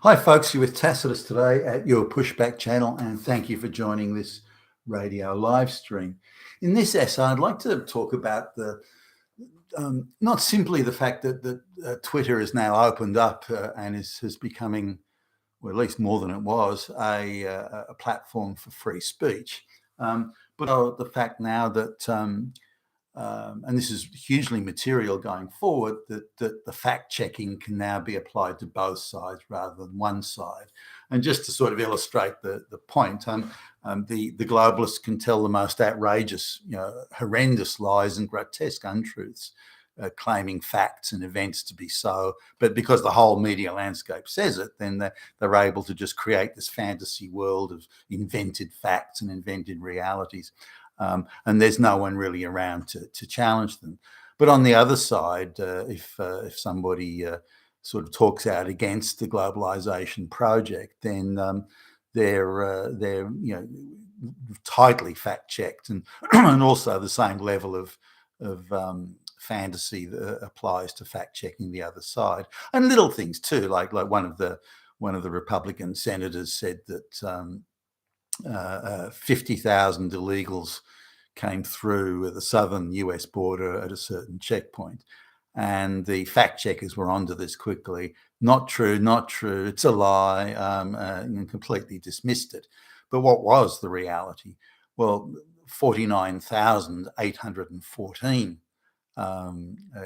Hi, folks. You're with Tacitus today at your Pushback channel, and thank you for joining this radio live stream. In this essay, I'd like to talk about the not simply the fact that Twitter is now opened up and is becoming, well, at least more than it was, a platform for free speech, but the fact now that and this is hugely material going forward, that the fact-checking can now be applied to both sides rather than one side. And just to sort of illustrate the point, the globalists can tell the most outrageous, horrendous lies and grotesque untruths, claiming facts and events to be so. But because the whole media landscape says it, then they're able to just create this fantasy world of invented facts and invented realities. And there's no one really around to challenge them. But on the other side, if somebody sort of talks out against the globalization project, then they're tightly fact checked, and and also the same level of fantasy that applies to fact checking the other side, and little things too, like one of the Republican senators said that 50,000 illegals came through the southern US border at a certain checkpoint. And the fact checkers were onto this quickly. Not true, not true, it's a lie, and completely dismissed it. But what was the reality? Well, 49,814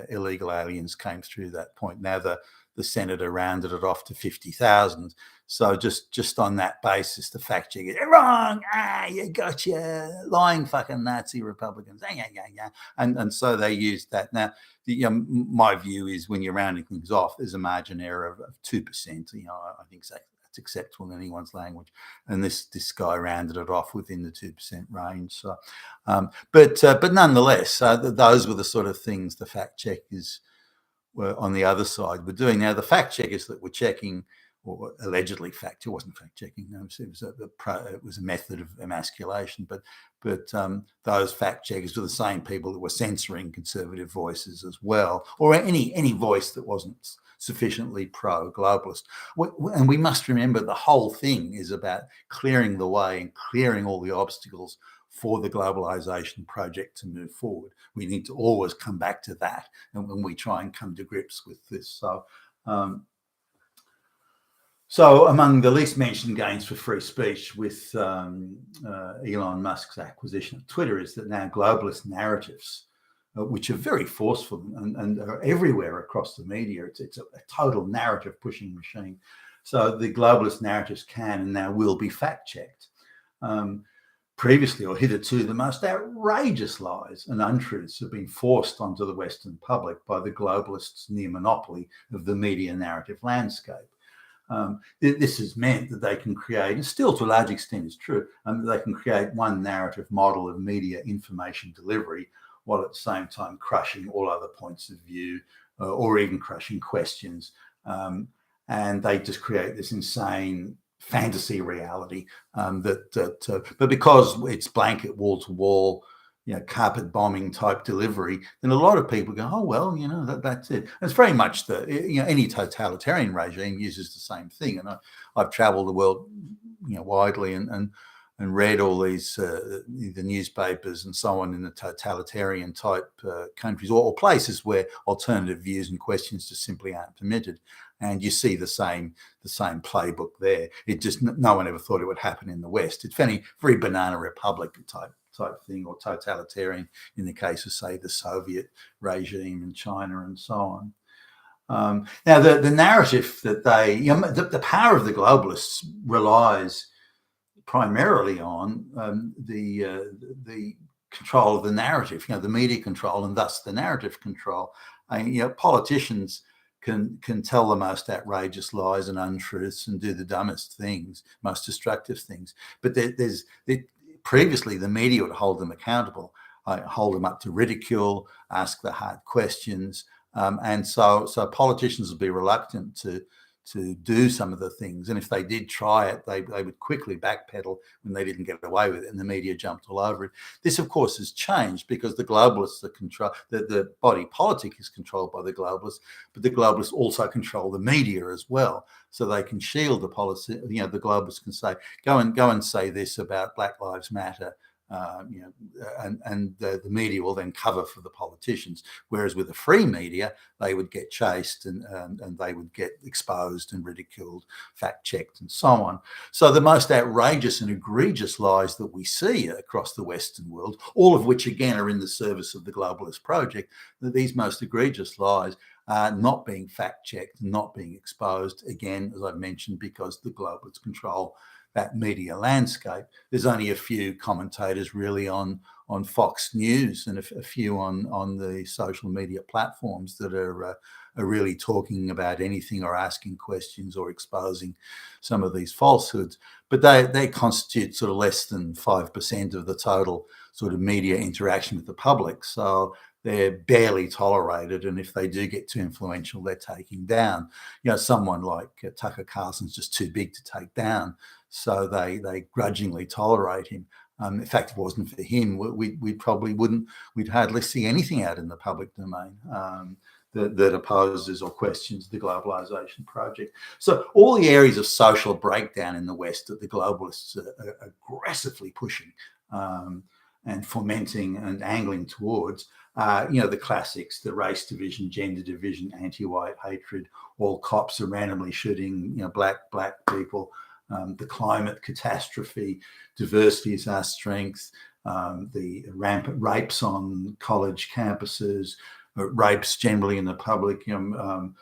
illegal aliens came through that point. Now the senator rounded it off to 50,000. So just on that basis, the fact checker, wrong, you gotcha, lying fucking Nazi Republicans, yeah. And so they used that. Now, my view is when you're rounding things off, there's a margin error of 2%. I think that's acceptable in anyone's language. And this guy rounded it off within the 2% range. So, but nonetheless, those were the sort of things the fact checkers were on the other side were doing. Now, the fact checkers that were checking, or allegedly it wasn't fact checking. It was a method of emasculation. But those fact checkers were the same people that were censoring conservative voices as well, or any voice that wasn't sufficiently pro-globalist. And we must remember the whole thing is about clearing the way and clearing all the obstacles for the globalization project to move forward. We need to always come back to that, and when we try and come to grips with this. So among the least mentioned gains for free speech with Elon Musk's acquisition of Twitter is that now globalist narratives, which are very forceful and are everywhere across the media, it's a total narrative pushing machine. So the globalist narratives can and now will be fact checked. Previously, or hitherto, the most outrageous lies and untruths have been forced onto the Western public by the globalists' near monopoly of the media narrative landscape. This has meant that they can create, and still to a large extent is true, they can create one narrative model of media information delivery while at the same time crushing all other points of view or even crushing questions. And they just create this insane fantasy reality but because it's blanket wall-to-wall, carpet bombing type delivery, then a lot of people go, oh well, that's it. And it's very much any totalitarian regime uses the same thing. And I've traveled the world widely and read all these the newspapers and so on in the totalitarian type countries or places where alternative views and questions just simply aren't permitted. And you see the same playbook there. It just, no one ever thought it would happen in the West. It's very banana republic type thing, or totalitarian in the case of, say, the Soviet regime in China and so on. Now, the narrative that the power of the globalists relies primarily on the control of the narrative, the media control, and thus the narrative control. Politicians can tell the most outrageous lies and untruths and do the dumbest things, most destructive things. But previously, the media would hold them accountable, hold them up to ridicule, ask the hard questions, and so politicians would be reluctant do some of the things. And if they did try it, they would quickly backpedal when they didn't get away with it, and the media jumped all over it. This, of course, has changed because the globalists are the body politic is controlled by the globalists, but the globalists also control the media as well. So they can shield the policy. You know, the globalists can say, go and say this about Black Lives Matter. And the media will then cover for the politicians. Whereas with the free media, they would get chased and they would get exposed and ridiculed, fact-checked and so on. So the most outrageous and egregious lies that we see across the Western world, all of which again are in the service of the globalist project, that these most egregious lies are not being fact-checked, not being exposed, again, as I've mentioned, because the globalists control that media landscape. There's only a few commentators really on Fox News and a few on the social media platforms that are really talking about anything or asking questions or exposing some of these falsehoods. But they constitute sort of less than 5% of the total sort of media interaction with the public. So they're barely tolerated, and if they do get too influential, they're taken down. You know, someone like Tucker Carlson's just too big to take down, so they grudgingly tolerate him. In fact, if it wasn't for him, we probably wouldn't. We'd hardly see anything out in the public domain that opposes or questions the globalization project. So all the areas of social breakdown in the West that the globalists are aggressively pushing and fomenting and angling towards, you know, the classics: the race division, gender division, anti-white hatred, all cops are randomly shooting, you know, black people. The climate catastrophe, diversity is our strength, the rampant rapes on college campuses, rapes generally in the public, you know,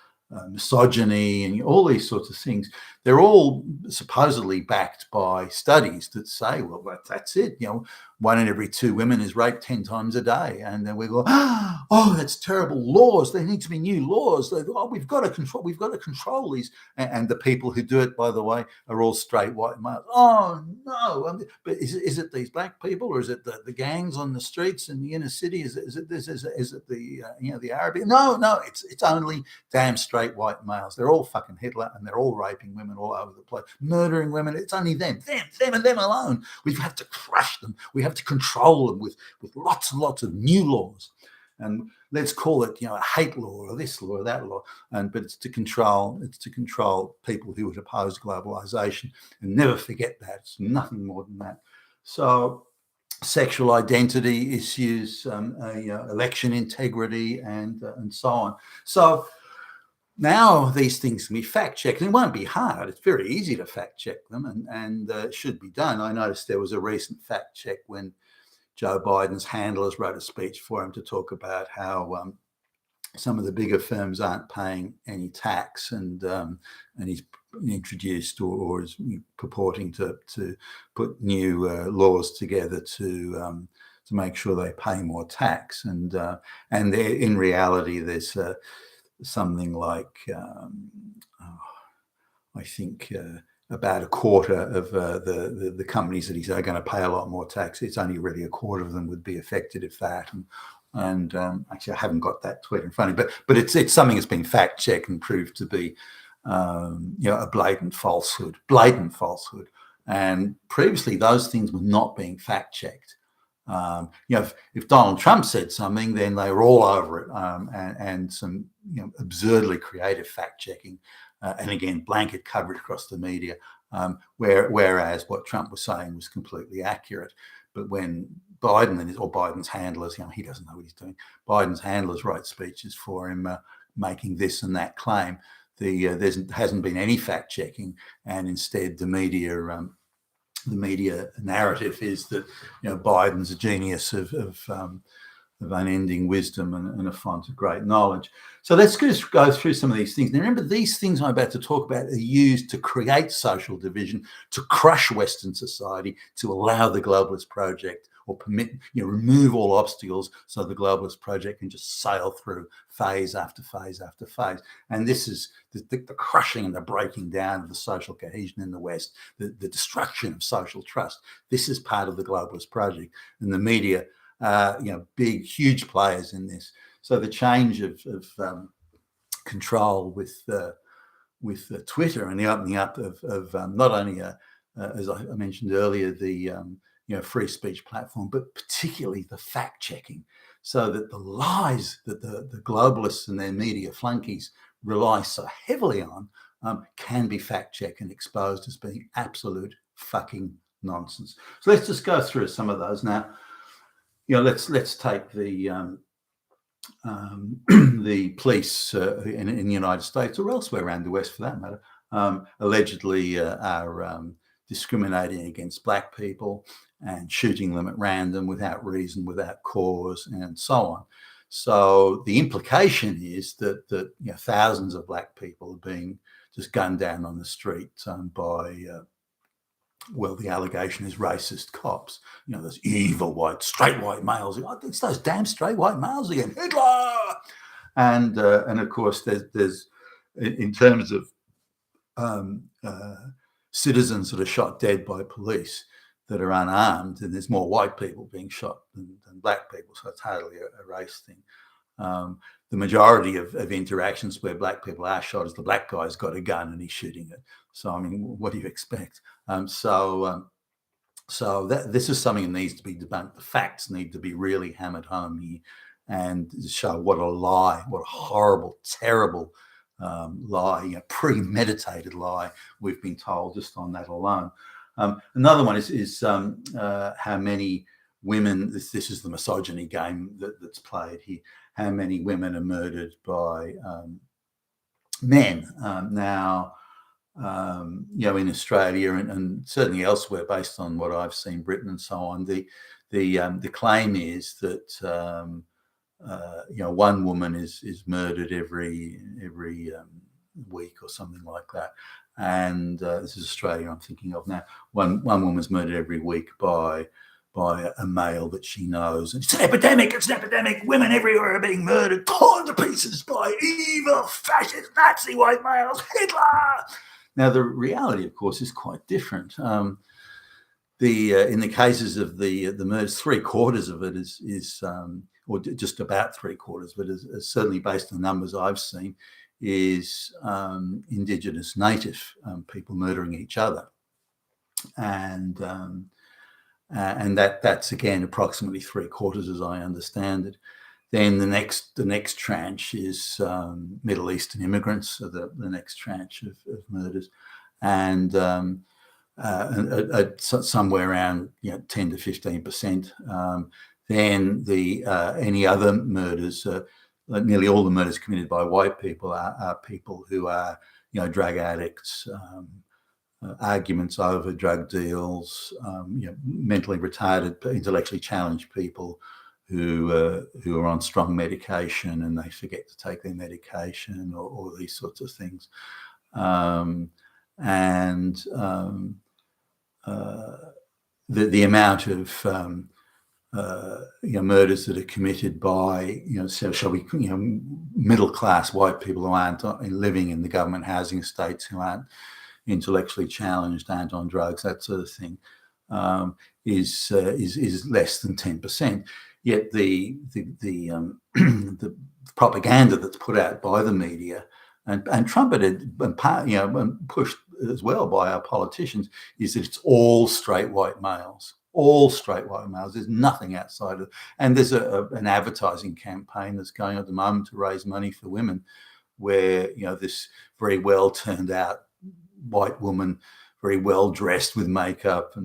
misogyny and all these sorts of things. They're all supposedly backed by studies that say, well, that's it. You know, 1 in every 2 women is raped 10 times a day. And then we go, oh, that's terrible. Laws. There need to be new laws. We've got to control these. And the people who do it, by the way, are all straight white males. Oh no! But is it these black people, or is it the gangs on the streets in the inner city? Is it the you know, the Arab? No. It's only damn straight white males. They're all fucking Hitler, and they're all raping women all over the place, murdering women. It's only them and them alone. We have to crush them. We have to control them with lots and lots of new laws. And let's call it, you know, a hate law or this law or that law. But it's to control people who would oppose globalization. And never forget that. It's nothing more than that. So sexual identity issues, election integrity, and so on. So now these things can be fact-checked, and it won't be hard. It's very easy to fact-check them, and it should be done. I noticed there was a recent fact-check when Joe Biden's handlers wrote a speech for him to talk about how some of the bigger firms aren't paying any tax, and he's introduced or is purporting to put new laws together to make sure they pay more tax, and in reality there's something like I think about a quarter of the companies that he's going to pay a lot more tax. It's only really a quarter of them would be affected, if that. And actually, I haven't got that tweet in front of me, but it's something that's been fact checked and proved to be a blatant falsehood. And previously, those things were not being fact checked. If Donald Trump said something, then they were all over it, and some absurdly creative fact checking, and again blanket coverage across the media. Whereas what Trump was saying was completely accurate, but when Biden's handlers, he doesn't know what he's doing. Biden's handlers write speeches for him, making this and that claim. There hasn't been any fact checking, and instead the media narrative is that Biden's a genius of unending wisdom and a font of great knowledge. So let's just go through some of these things. Now, remember, these things I'm about to talk about are used to create social division, to crush Western society, to allow the globalist project or permit, remove all obstacles so the globalist project can just sail through phase after phase after phase. And this is the crushing and the breaking down of the social cohesion in the West, the destruction of social trust. This is part of the globalist project, and the media, big, huge players in this. So the change of control with Twitter and the opening up of not only as I mentioned earlier, the free speech platform, but particularly the fact checking, so that the lies that the globalists and their media flunkies rely so heavily on can be fact checked and exposed as being absolute fucking nonsense. So let's just go through some of those now. Let's take the the police in the United States or elsewhere around the West, for that matter, allegedly are discriminating against black people and shooting them at random without reason, without cause, and so on. So the implication is that thousands of black people are being just gunned down on the street by the allegation is racist cops. Those evil straight white males. It's those damn straight white males again. Hitler! And of course, there's in terms of citizens that are shot dead by police that are unarmed, and there's more white people being shot than black people. So it's hardly a race thing. The majority of interactions where black people are shot is the black guy's got a gun and he's shooting it. So, I mean, what do you expect? So this is something that needs to be debunked. The facts need to be really hammered home here and show what a lie, what a horrible, terrible lie, premeditated lie we've been told just on that alone. Another one is how many women, this is the misogyny game that's played here, how many women are murdered by men. Now, in Australia and certainly elsewhere, based on what I've seen, Britain and so on, the claim is that one woman is murdered every week or something like that. And this is Australia I'm thinking of now. One woman's murdered every week by a male that she knows. And it's an epidemic. Women everywhere are being murdered, torn to pieces by evil, fascist, Nazi white males. Hitler! Now, the reality, of course, is quite different. In the cases of the murders, 3/4 of it is or just about 3/4, but is certainly based on numbers I've seen, is Indigenous native people murdering each other, and that's again approximately 3/4 as I understand it. Then the next tranche is Middle Eastern immigrants, so the next tranche of murders, and somewhere around 10 to 15%. Then any other murders, nearly all the murders committed by white people are people who are drug addicts, arguments over drug deals, mentally retarded, intellectually challenged people who are on strong medication and they forget to take their medication or these sorts of things. The amount of murders that are committed by shall we middle class white people who aren't living in the government housing estates, who aren't intellectually challenged, aren't on drugs, that sort of thing, is less than 10%. Yet the propaganda that's put out by the media and trumpeted and pushed as well by our politicians is that it's all straight white males. All straight white males. There's nothing outside of, and there's an advertising campaign that's going on at the moment to raise money for women, where this very well turned out white woman, very well dressed with makeup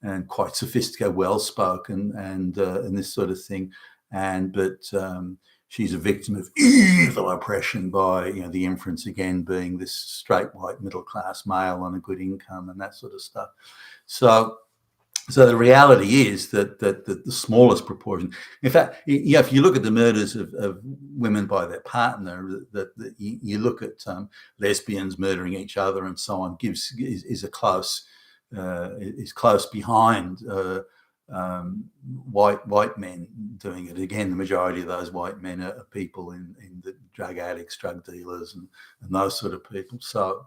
and quite sophisticated, well spoken, and this sort of thing, but she's a victim of evil oppression by the inference again being this straight white middle class male on a good income and that sort of stuff. So the reality is that the smallest proportion, in fact, if you look at the murders of women by their partner, that you look at lesbians murdering each other and so on, is close behind white men doing it. Again, the majority of those white men are people in the drug addicts, drug dealers, and those sort of people. So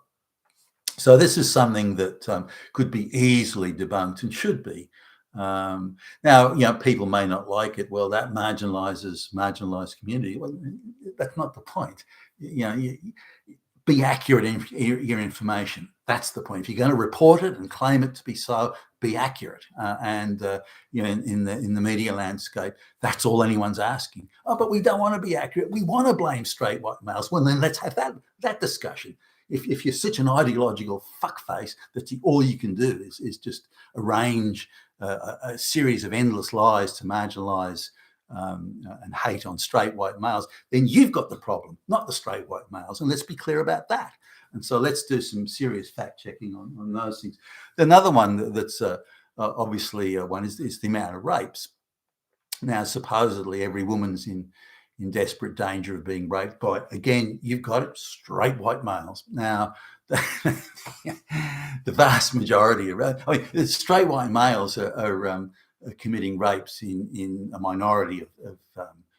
this is something that could be easily debunked and should be. Now, people may not like it. Well, that marginalized community. Well, that's not the point. be accurate in your information. That's the point. If you're going to report it and claim it to be so, be accurate. In the media landscape, that's all anyone's asking. Oh, but we don't want to be accurate. We want to blame straight white males. Well, then let's have that discussion. If you're such an ideological fuckface that all you can do is just arrange a series of endless lies to marginalise and hate on straight white males, then you've got the problem, not the straight white males. And let's be clear about that. And so let's do some serious fact checking on those things. Another one that's obviously one is the amount of rapes. Now, supposedly every woman's in desperate danger of being raped by, again, you've got it, straight white males. Now, the vast majority of straight white males are committing rapes in a minority of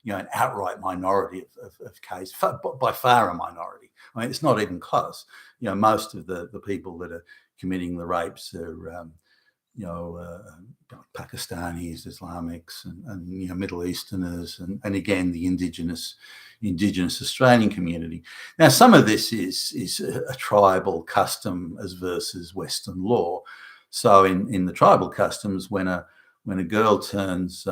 an outright minority of cases, by far a minority. I mean, it's not even close. Most of the people that are committing the rapes are Pakistanis, Islamics, and Middle Easterners, and again the indigenous Australian community. Now, some of this is a tribal custom as versus Western law. So in the tribal customs, when a girl turns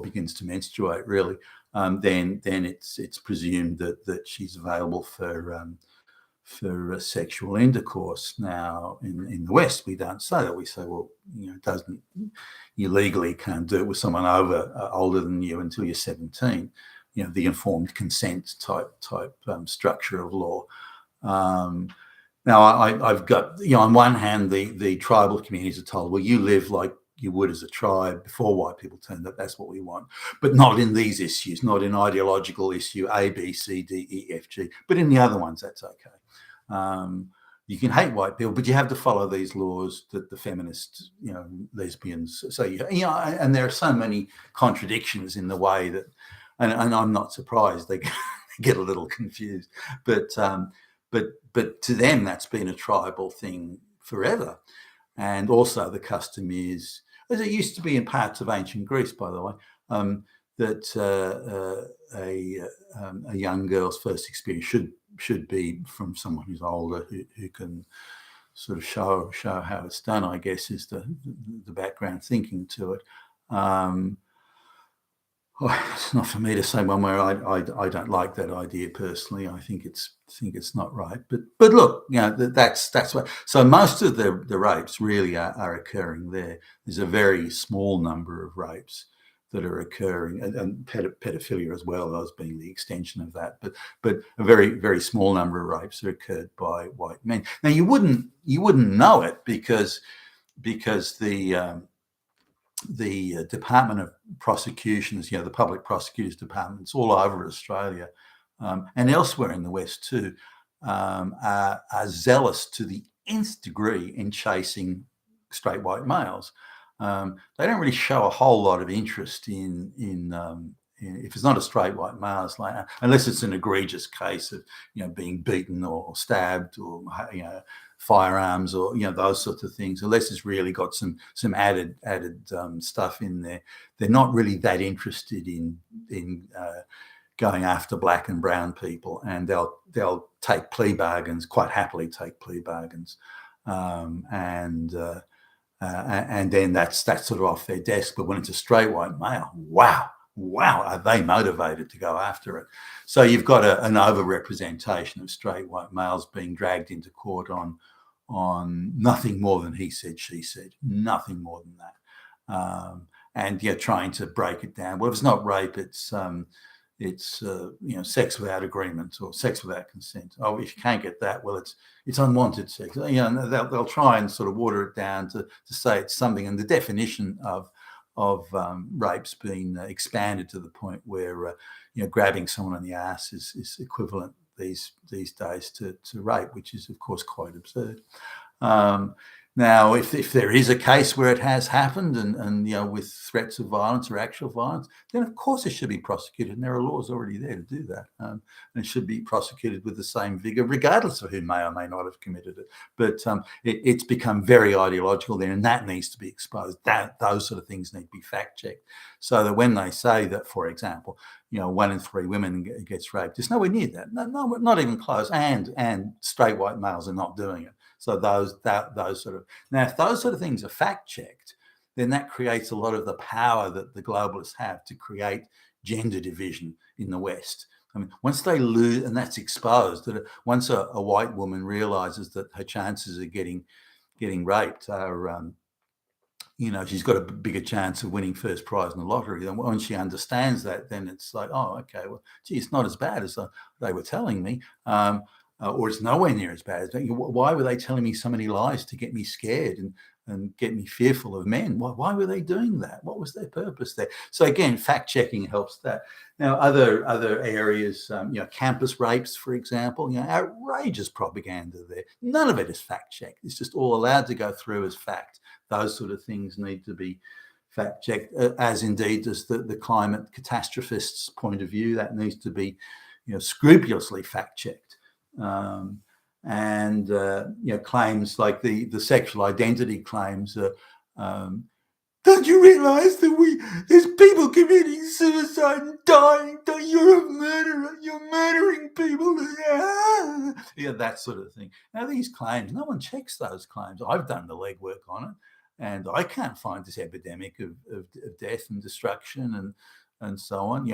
begins to menstruate, really, then it's presumed that she's available for sexual intercourse. Now, in the West, we don't say that. We say, well, you legally can't do it with someone older than you until you're 17. The informed consent type structure of law. Now, I've got, on one hand, the tribal communities are told, well, you live like you would as a tribe before white people turned up. That's what we want, but not in these issues, not in ideological issue A, B, C, D, E, F, G. But in the other ones, that's okay. You can hate white people, but you have to follow these laws that the feminists, lesbians. So and there are so many contradictions in the way that, and I'm not surprised they get a little confused. But to them, that's been a tribal thing forever. And also the custom is, as it used to be in parts of ancient Greece, by the way, that a young girl's first experience should be from someone who's older, who can sort of show how it's done, I guess, is the background thinking to it. It's not for me to say one way. I don't like that idea personally. I think it's not right. But look, that's what. So most of the rapes really are occurring there. There's a very small number of rapes that are occurring, and pedophilia as well, those being the extension of that. But a very, very small number of rapes are occurred by white men. Now you wouldn't know it because the Department of Prosecutions, the Public Prosecutors Departments all over Australia and elsewhere in the West too, are zealous to the nth degree in chasing straight white males. They don't really show a whole lot of interest in if it's not a straight white male, unless it's an egregious case of being beaten or stabbed or firearms or those sorts of things. Unless it's really got some added stuff in there, they're not really that interested in going after black and brown people, and they'll take plea bargains, quite happily take plea bargains, and then that's sort of off their desk. But when it's a straight white male, wow, are they motivated to go after it? So you've got an overrepresentation of straight white males being dragged into court on nothing more than he said, she said, nothing more than that. And trying to break it down. Well, if it's not rape, it's sex without agreement or sex without consent. Oh, if you can't get that, well, it's unwanted sex. They'll try and sort of water it down to say it's something. And the definition of rape's been expanded to the point where grabbing someone on the ass is equivalent these days to rape, which is of course quite absurd. Now, if there is a case where it has happened and with threats of violence or actual violence, then of course it should be prosecuted, and there are laws already there to do that. And it should be prosecuted with the same vigor, regardless of who may or may not have committed it. But it's become very ideological there, and that needs to be exposed. Those sort of things need to be fact checked, so that when they say that, for example, 1 in 3 women gets raped, it's nowhere near that. No, not even close. And straight white males are not doing it. So those sort of, now, if those sort of things are fact checked, then that creates a lot of the power that the globalists have to create gender division in the West. I mean, once they lose, and that's exposed, that once a white woman realizes that her chances of getting raped are, she's got a bigger chance of winning first prize in the lottery. Then once she understands that, then it's like, oh, okay, well, gee, it's not as bad as they were telling me. Or it's nowhere near as bad. Why were they telling me so many lies to get me scared and get me fearful of men? Why were they doing that? What was their purpose there? So again, fact checking helps that. Now, other areas, campus rapes, for example, outrageous propaganda there. None of it is fact checked. It's just all allowed to go through as fact. Those sort of things need to be fact checked, as indeed does the climate catastrophists' point of view. That needs to be, scrupulously fact checked. And claims like the sexual identity claims. Don't you realise that there's people committing suicide and dying? You're a murderer. You're murdering people. That sort of thing. Now, these claims, no one checks those claims. I've done the legwork on it, and I can't find this epidemic of death and destruction and so on.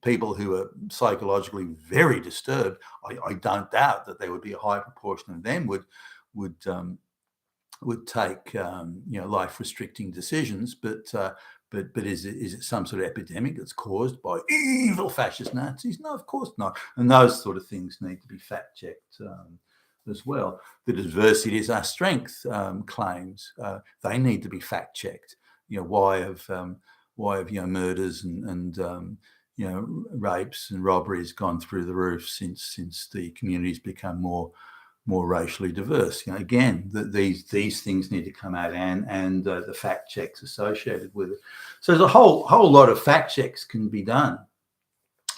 People who are psychologically very disturbed, I don't doubt that there would be a high proportion of them would take life restricting decisions, but is it some sort of epidemic that's caused by evil fascist Nazis? No, of course not. And those sort of things need to be fact checked as well. The diversity is our strength claims, they need to be fact checked. Why have murders and rapes and robberies gone through the roof since the community's become more racially diverse? Again, these things need to come out, and the fact checks associated with it. So there's a whole lot of fact checks can be done.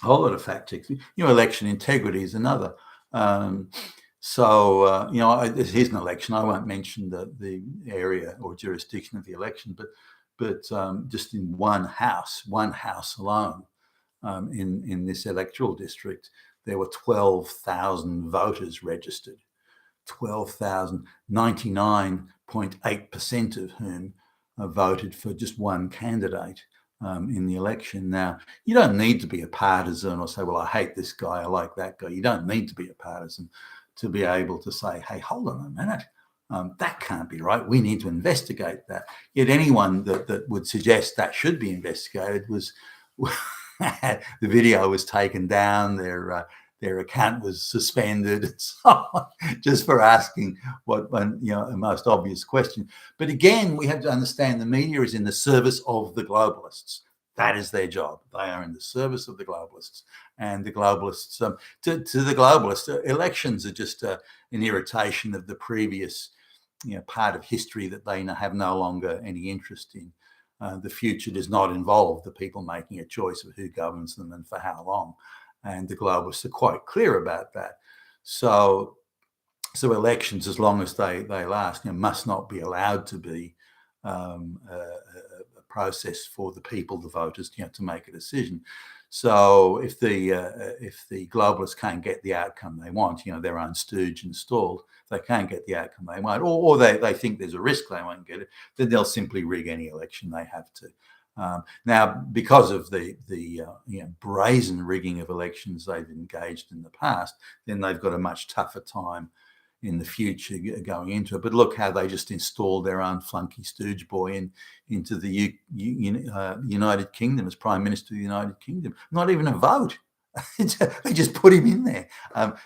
A whole lot of fact checks. Election integrity is another. Here's an election. I won't mention the area or jurisdiction of the election, but just in one house alone, in this electoral district, there were 12,000 voters registered. 12,000, 99.8% of whom voted for just one candidate in the election. Now, you don't need to be a partisan or say, well, I hate this guy, I like that guy. You don't need to be a partisan to be able to say, hey, hold on a minute. That can't be right. We need to investigate that. Yet anyone that would suggest that should be investigated was the video was taken down, their account was suspended, and so on, just for asking the most obvious question. But again, we have to understand the media is in the service of the globalists. That is their job. They are in the service of the globalists, and the globalists to the globalists, elections are just an irritation of the previous part of history that they have no longer any interest in. The future does not involve the people making a choice of who governs them and for how long. And the globalists are quite clear about that. So elections, as long as they last, must not be allowed to be a process for the people, the voters, to make a decision. So if the globalists can't get the outcome they want, their own stooge installed, they can't get the outcome they want, or they think there's a risk they won't get it, then they'll simply rig any election they have to. Now, because of the brazen rigging of elections they've engaged in the past, then they've got a much tougher time in the future going into it. But look how they just installed their own flunky stooge boy into the United Kingdom as Prime Minister of the United Kingdom. Not even a vote. They just put him in there.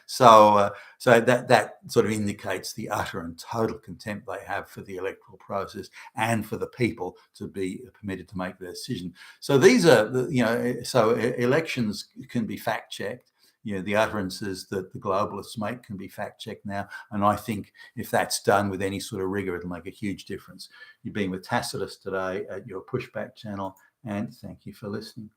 So that sort of indicates the utter and total contempt they have for the electoral process and for the people to be permitted to make their decision. So these are, so elections can be fact checked. the utterances that the globalists make can be fact-checked now. And I think if that's done with any sort of rigor, it'll make a huge difference. You've been with Tacitus today at your Pushback channel, and thank you for listening.